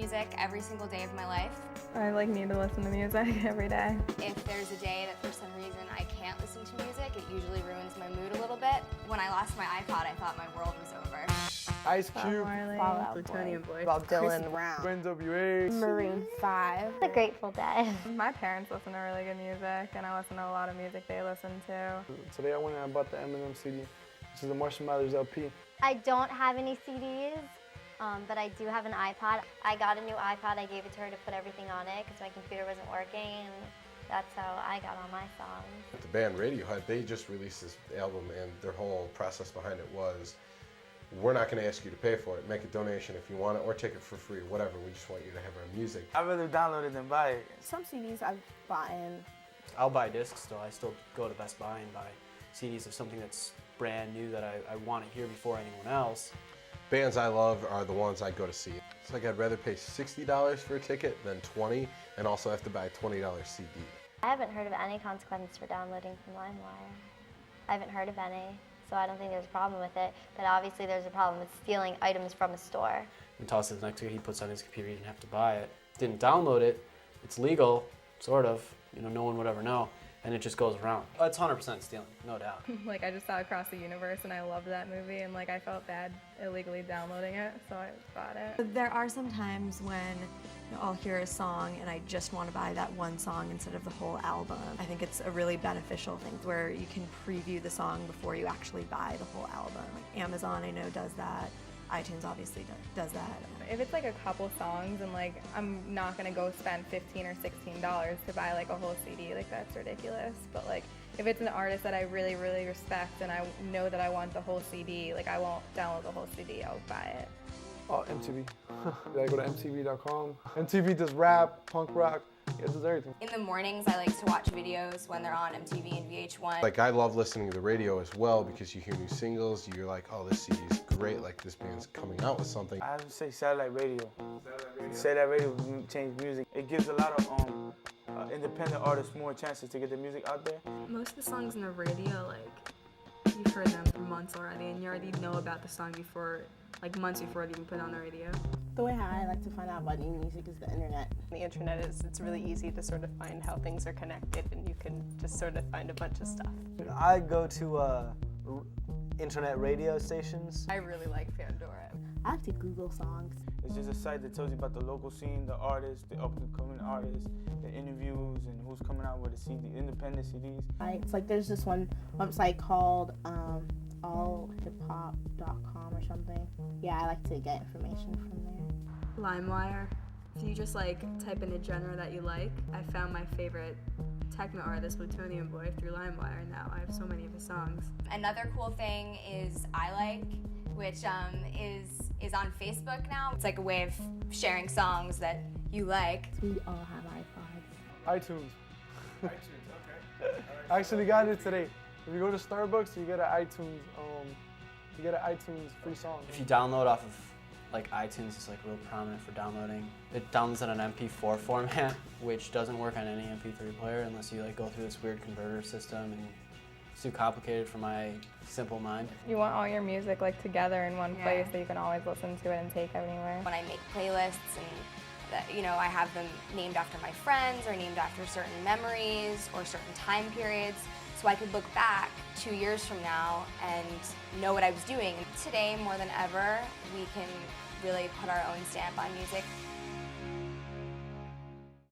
music every single day of my life. I need to listen to music every day. If there's a day that for some reason I can't listen to music, it usually ruins my mood a little bit. When I lost my iPod, I thought my world was over. Ice Cube, Fall Out Boy, Bob Dylan, Brown, NWA, Maroon 5, The Grateful Dead. My parents listen to really good music, and I listen to a lot of music they listen to. Today I went and I bought the Eminem CD, which is the Marshall Mathers LP. I don't have any CDs, but I do have an iPod. I got a new iPod. I gave it to her to put everything on it because my computer wasn't working, and that's how I got all my songs. The band Radiohead, they just released this album, and their whole process behind it was, we're not going to ask you to pay for it. Make a donation if you want it, or take it for free, whatever. We just want you to have our music. I'd rather download it than buy it. Some CDs I've bought in. I'll buy discs still. I still go to Best Buy and buy CDs of something that's brand new that I want to hear before anyone else. Bands I love are the ones I go to see. It's like I'd rather pay $60 for a ticket than $20, and also have to buy a $20 CD. I haven't heard of any consequences for downloading from LimeWire. I haven't heard of any, so I don't think there's a problem with it. But obviously there's a problem with stealing items from a store. And Toss is next year, he puts on his computer, he didn't have to buy it. Didn't download it, it's legal, sort of. No one would ever know. And it just goes around. It's 100% stealing, no doubt. I just saw Across the Universe, and I loved that movie, and I felt bad illegally downloading it, so I bought it. There are some times when I'll hear a song and I just want to buy that one song instead of the whole album. I think it's a really beneficial thing where you can preview the song before you actually buy the whole album. Amazon, I know, does that. iTunes obviously does that. If it's a couple songs and I'm not gonna go spend $15 or $16 to buy a whole CD, that's ridiculous. But if it's an artist that I really, really respect and I know that I want the whole CD, I won't download the whole CD, I'll buy it. Oh, MTV. I go to MTV.com. MTV does rap, punk rock, it does everything. In the mornings, I like to watch videos when they're on MTV and VH1. I love listening to the radio as well, because you hear new singles, you're like, oh, this CD's great, this band's coming out with something. I would say satellite radio. Satellite radio changed music. It gives a lot of independent artists more chances to get their music out there. Most of the songs on the radio, you've heard them for months already, and you already know about the song before, months before it even put on the radio. The way how I like to find out about new music is the internet. The internet it's really easy to sort of find how things are connected, and you can just sort of find a bunch of stuff. I go to internet radio stations. I really like Pandora. I like to Google songs. It's just a site that tells you about the local scene, the artists, the up-and-coming artists, the interviews, and who's coming out with the CD, independent CDs. It's there's this one website called allhiphop.com or something. Yeah, I like to get information from there. LimeWire. If you just type in a genre that you like, I found my favorite techno artist, Plutonium Boy, through LimeWire, and now I have so many of his songs. Another cool thing is iLike, which is on Facebook now. It's a way of sharing songs that you like. We all have iPods. iTunes. iTunes, okay. I actually got it today. If you go to Starbucks, you get an iTunes. You get an iTunes free song. If you download off of iTunes, it's real prominent for downloading. It downloads in an MP4 format, which doesn't work on any MP3 player unless you go through this weird converter system, and it's too complicated for my simple mind. You want all your music together in one place so you can always listen to it and take it anywhere. When I make playlists and I have them named after my friends or named after certain memories or certain time periods, so I could look back 2 years from now and know what I was doing. Today, more than ever, we can really put our own stamp on music.